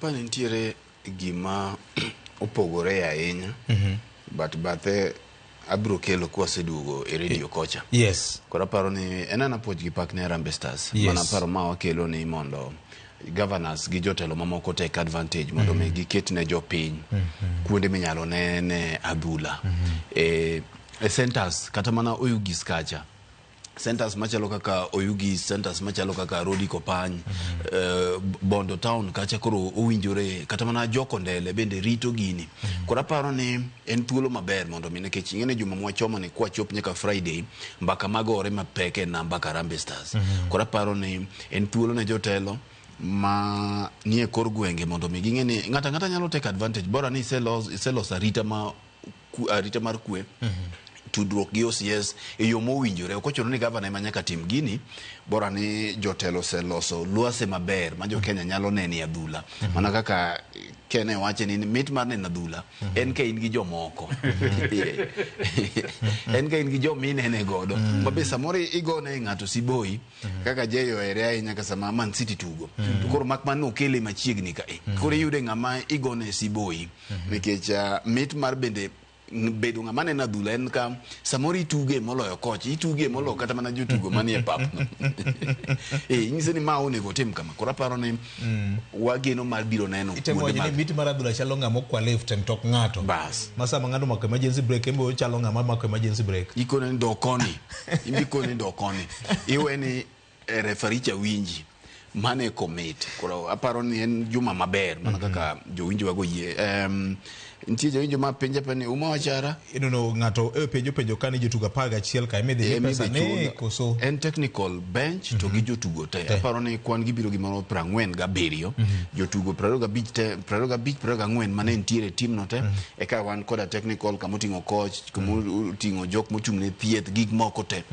apani nitiere gima opogore ahinya but bathe abro kelo kwa sedugo e radio kocha. Yes. Kora paro ni enana puoj gi pak ne Harambee Stars. Yes. Mana paro ma wakelo ni mondo governors gi jotelo mamoko take advantage mondo me giket ne jopiny kuonde minyalo ne adhula. E centers kata mana Oyugis kacha. Centers machalo kaka Oyugis, centers machalo kaka Rodi Kopany, Bondo Town kacha koro owinjore kata mana Joko Ndele bende rito gini. Kora paro ni en thuolo maber mondo mine kech ingene juma mwachoma ni kwa chop nyaka Friday mbaka magore mapeke na mbaka Harambee Stars. Kora paro ni en thuolo ne jotelo ma nie kor gwenge mondo mi gingene ngata nyalo take advantage bora ni selos arita mar kwe. Tudruok gi OCS e yo mowinjore ok ochuno ni governor ema nyaka tim gini bora ni jotelo seloso luase maber ma jo Kenya nyalo neni adhula mana kaka Kenya wache ni mit mar neni adhula en ka in gi jomoko en ka in gi jominene godo mabe samoro igone ng'ato siboi kaka jeyo area ahinya ka sama Man City tugo to koro mak man okele machiegni ka koro yude ng'ama igone siboi nikech mit mar bende bedo ng'ama nena adhula en ka samori ituge moloyo koch ituge moloyo kata mana jotugo manie pap nyise ni ma onego tim kama kora paro ni wageno mar biro neno itemo ni mit mar adhula chalo ng'ama kwa left and talk ng'ato bas masa mang'ado mako emergency break embo chalo ng'ama mako emergency break ikone ndokoni imbikone ndokoni iwe ni referee cha winji mane commit kora aparo ni en juma maber mana kaka jowinjo wago yie ntie jowinjo ma penja pani uma wachara no ng'ato penjo kani jotugo 11 ka emedhi pesa ne koso en technical bench to gi jotugo te aparo ni kwan gibiro gimoro 47 jotugo 25 mane ntiere team no te eka wan koda technical kamotingo coach kamotingo jok mochung'ne thieth gik moko te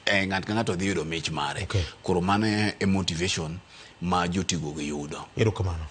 ng'at ka ng'ato dhi yudo mich mare koro mane e motivation ma jotugo gi yudo erokamano.